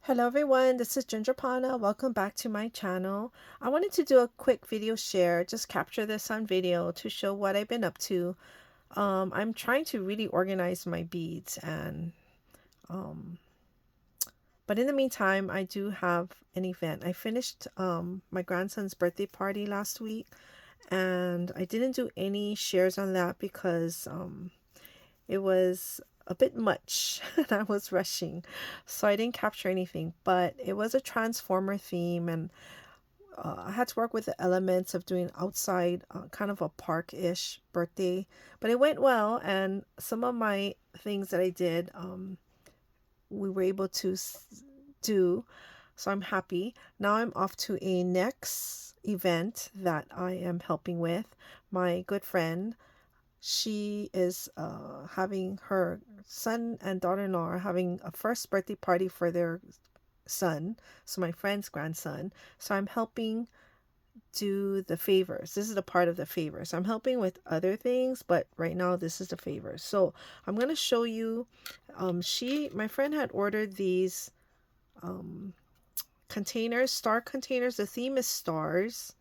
Hello everyone, this is Ginger Pana. Welcome back to my channel. I wanted to do a quick video share, just capture this on video to show what I've been up to. I'm trying to really organize my beads um, but in the meantime, I do have an event. I finished my grandson's birthday party last week and I didn't do any shares on that because it was a bit much and I was rushing, so I didn't capture anything. But it was a transformer theme, and I had to work with the elements of doing outside, kind of a park-ish birthday. But it went well, and some of my things that I did, we were able to do. So I'm happy. Now I'm off to a next event that I am helping with. My good friend, she is having her son and daughter-in-law are having a first birthday party for their son, so my friend's grandson. So I'm helping do the favors. This is the part of the favors. I'm helping with other things, but right now this is the favors. So I'm going to show you, my friend had ordered these um containers, star containers. The theme is stars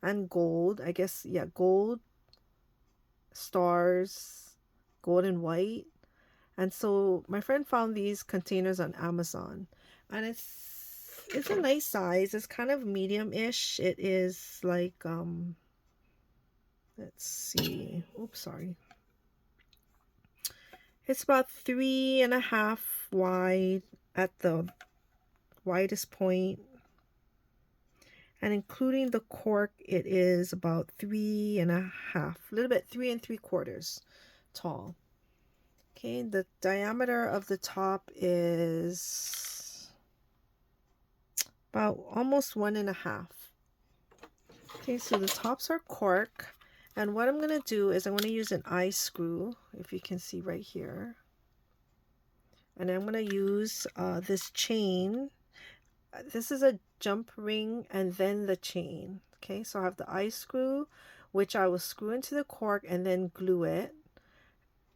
and gold, I guess. Yeah, gold, stars, gold and white. And so my friend found these containers on Amazon, and it's a nice size. It's kind of medium-ish. It is like let's see. Oops, sorry. It's about 3.5 wide at the widest point, and including the cork, it is about 3.5, a little bit 3 3/4 tall. Okay, the diameter of the top is about almost 1.5. Okay, so the tops are cork, and what I'm going to do is I'm going to use an eye screw, if you can see right here, and I'm going to use this chain. This is a jump ring and then the chain. Okay, so I have the eye screw, which I will screw into the cork and then glue it,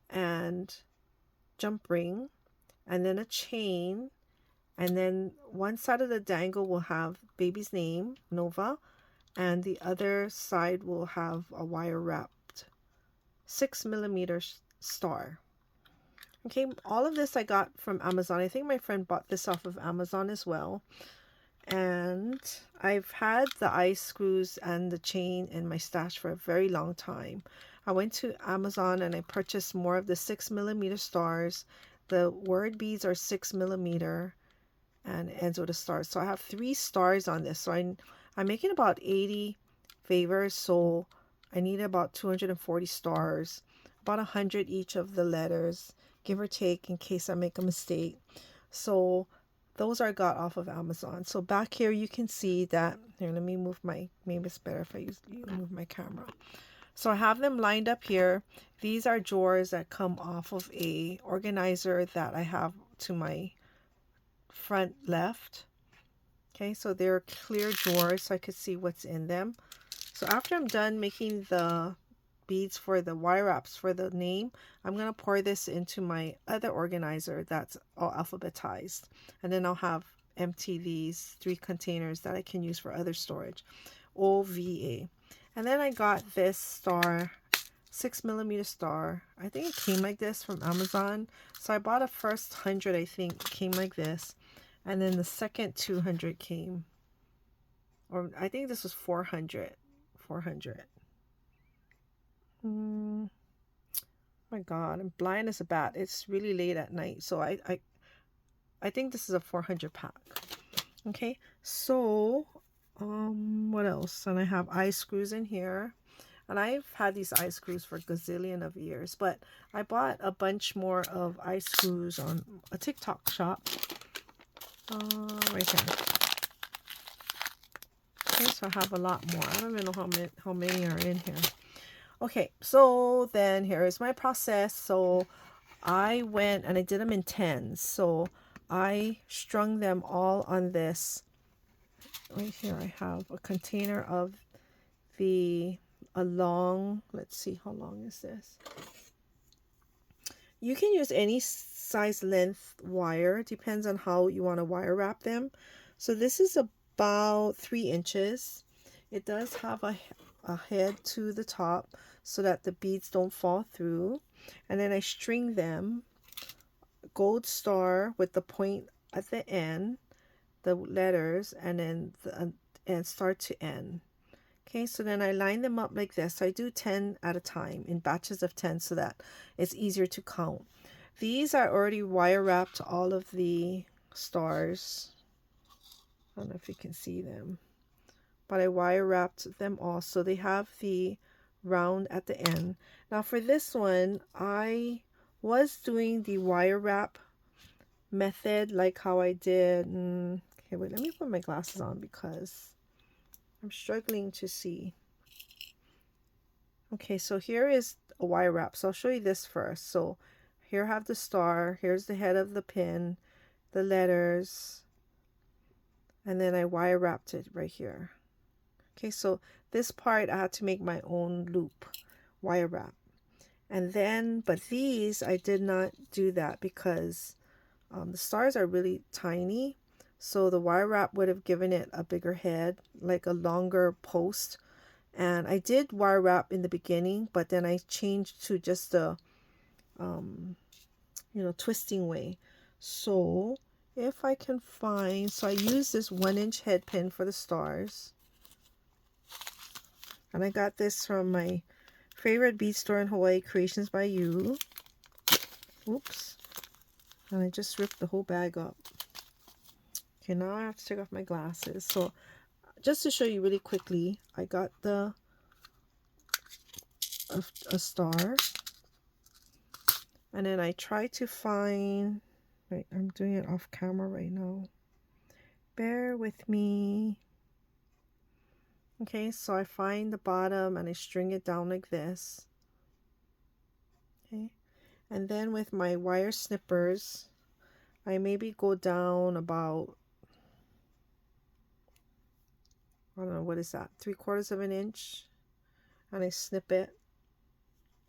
and jump ring, and then a chain, and then one side of the dangle will have baby's name, Nova, and the other side will have a wire wrapped 6mm star. Okay, all of this I got from Amazon. I think my friend bought this off of Amazon as well. And I've had the eye screws and the chain in my stash for a very long time. I went to Amazon and I purchased more of the 6mm stars. The word beads are 6mm and it ends with a star. So I have 3 stars on this. So I'm making about 80 favors. So I need about 240 stars, about 100 each of the letters, give or take, in case I make a mistake. So those are got off of Amazon. So back here you can see that, here, let me move my, maybe it's better if I move my camera. So I have them lined up here. These are drawers that come off of a organizer that I have to my front left. Okay, so they're clear drawers so I could see what's in them. So after I'm done making the beads for the wire wraps for the name, I'm going to pour this into my other organizer that's all alphabetized, and then I'll have empty these 3 containers that I can use for other storage. OVA. And then I got this star, 6mm star. I think it came like this from Amazon. So I bought a first 100, I think came like this, and then the second 200 came, or I think this was 400. My God, I'm blind as a bat. It's really late at night, so I think this is a 400 pack. Okay, so what else? And I have eye screws in here, and I've had these eye screws for a gazillion of years, but I bought a bunch more of eye screws on a TikTok shop. Right here. Okay, so I have a lot more. I don't even know how many are in here. Okay, so then here is my process. So I went and I did them in tens. So I strung them all on this. Right here I have a container of a long, let's see, how long is this? You can use any size length wire. It depends on how you want to wire wrap them. So this is about 3 inches. It does have a head to the top so that the beads don't fall through. And then I string them gold star with the point at the end, the letters, and then and start to end. Okay, so then I line them up like this. I do 10 at a time in batches of 10 so that it's easier to count. These I already wire wrapped all of the stars. I don't know if you can see them, but I wire wrapped them all so they have the round at the end. Now for this one, I was doing the wire wrap method like how I did. Okay, wait, let me put my glasses on because I'm struggling to see. Okay, so here is a wire wrap. So I'll show you this first. So here I have the star. Here's the head of the pin, the letters, and then I wire wrapped it right here. Okay, so this part I had to make my own loop, wire wrap. And then, but these I did not do that because the stars are really tiny. So the wire wrap would have given it a bigger head, like a longer post. And I did wire wrap in the beginning, but then I changed to just a, twisting way. So if I can find, so I use this 1-inch head pin for the stars. And I got this from my favorite bead store in Hawaii, Creations by You. Oops. And I just ripped the whole bag up. Okay, now I have to take off my glasses. So just to show you really quickly, I got a star. And then I try to find, wait, I'm doing it off camera right now. Bear with me. Okay, so I find the bottom and I string it down like this. Okay, and then with my wire snippers, I maybe go down about, I don't know, what is that, 3/4 of an inch, and I snip it.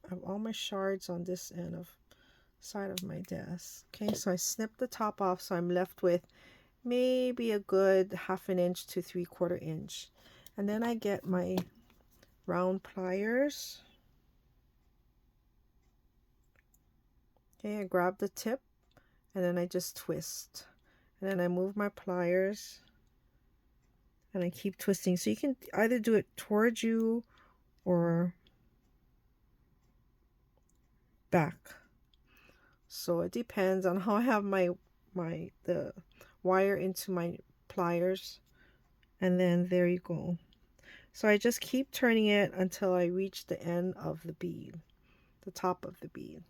I have all my shards on this end of side of my desk. Okay, so I snip the top off, so I'm left with maybe a good 1/2 inch to 3/4 inch. And then I get my round pliers. Okay, I grab the tip and then I just twist. And then I move my pliers and I keep twisting. So you can either do it towards you or back. So it depends on how I have the wire into my pliers. And then there you go. So I just keep turning it until I reach the end of the bead, the top of the bead.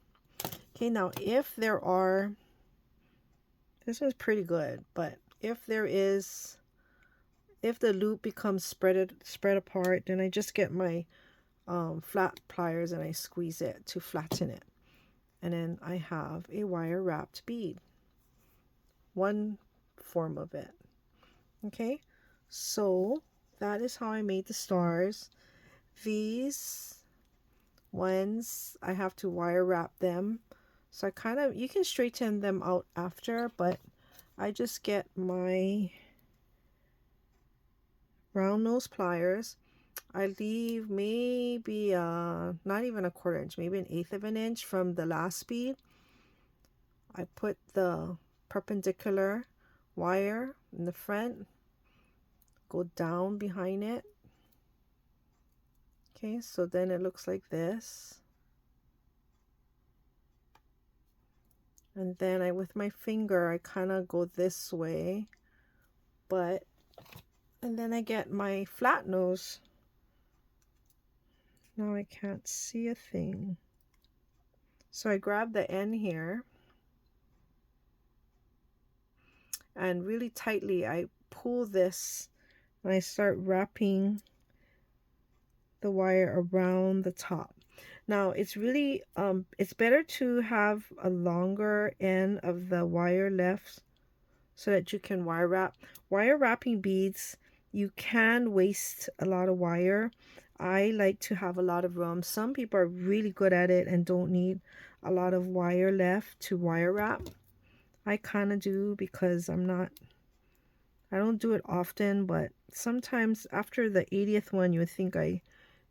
Okay, now if there are, this one's pretty good, but if there is, if the loop becomes spread apart, then I just get my flat pliers and I squeeze it to flatten it. And then I have a wire wrapped bead, one form of it. Okay, so that is how I made the stars. These ones, I have to wire wrap them. So I kind of, you can straighten them out after, but I just get my round nose pliers. I leave maybe not even 1/4 inch, maybe 1/8 of an inch from the last bead. I put the perpendicular wire in the front, go down behind it. Okay, so then it looks like this. And then I, with my finger, I kind of go this way, and then I get my flat nose. Now I can't see a thing. So I grab the end here and really tightly I pull this and I start wrapping the wire around the top. Now it's really it's better to have a longer end of the wire left so that you can wire wrap. Wire wrapping beads, you can waste a lot of wire. I like to have a lot of room. Some people are really good at it and don't need a lot of wire left to wire wrap. I kind of do because I don't do it often, but sometimes after the 80th one, you would think I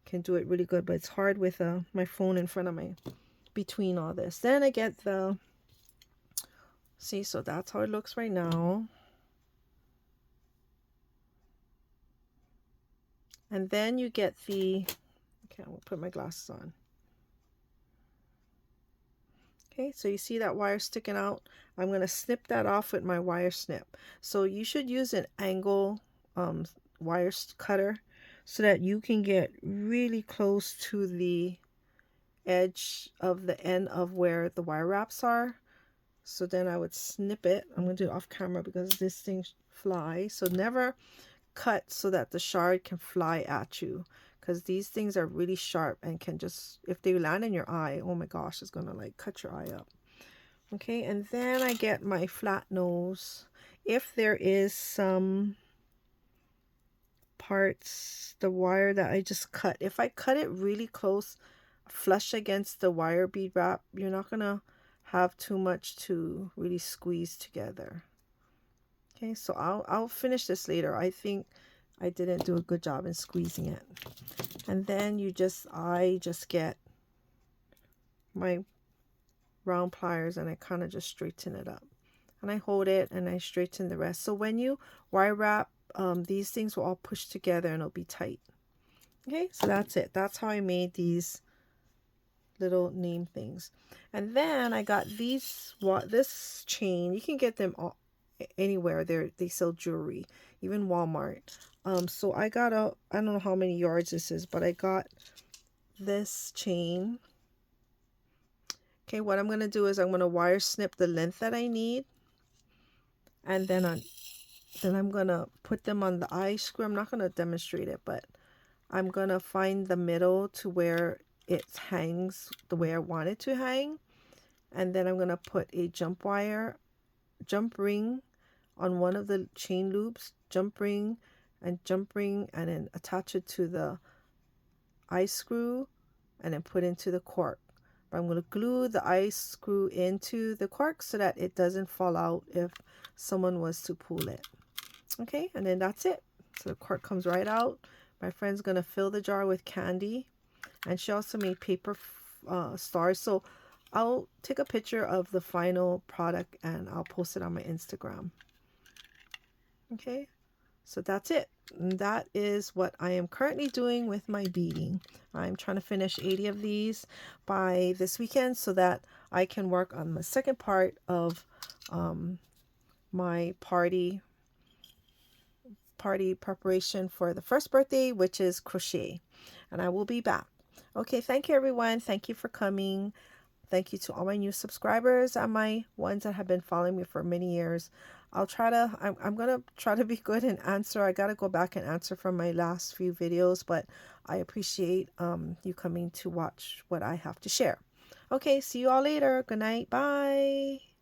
can do it really good, but it's hard with my phone in front of my, between all this. Then I get the, see, so that's how it looks right now. And then you get the, okay, I'll put my glasses on. Okay, so you see that wire sticking out? I'm going to snip that off with my wire snip. So you should use an angle wire cutter so that you can get really close to the edge of the end of where the wire wraps are. So then I would snip it. I'm going to do it off camera because this thing flies. So never cut so that the shard can fly at you, because these things are really sharp and can just, if they land in your eye, oh my gosh, it's gonna like cut your eye up. Okay, and then I get my flat nose. If there is some parts, the wire that I just cut, if I cut it really close, flush against the wire bead wrap, you're not gonna have too much to really squeeze together. Okay, so I'll finish this later. I think I didn't do a good job in squeezing it. And then I just get my round pliers and I kind of just straighten it up. And I hold it and I straighten the rest. So when you wire wrap, these things will all push together and it'll be tight. Okay, so that's it. That's how I made these little name things. And then I got this chain. You can get them all anywhere. They sell jewelry, even Walmart. So I got I don't know how many yards this is, but I got this chain. Okay, what I'm gonna do is I'm gonna wire snip the length that I need, and then I'm gonna put them on the eye screw. I'm not gonna demonstrate it, but I'm gonna find the middle to where it hangs the way I want it to hang, and then I'm gonna put a jump ring on one of the chain loops, jump ring, and then attach it to the eye screw and then put into the cork. But I'm going to glue the eye screw into the cork so that it doesn't fall out if someone was to pull it. Okay, and then that's it. So the cork comes right out. My friend's going to fill the jar with candy, and she also made paper stars. So I'll take a picture of the final product and I'll post it on my Instagram. Okay, so that's it. And that is what I am currently doing with my beading. I'm trying to finish 80 of these by this weekend so that I can work on the second part of my party preparation for the first birthday, which is crochet. And I will be back. Okay, thank you everyone. Thank you for coming. Thank you to all my new subscribers and my ones that have been following me for many years. I'm gonna try to be good and answer. I gotta go back and answer from my last few videos, but I appreciate you coming to watch what I have to share. Okay, see you all later. Good night. Bye.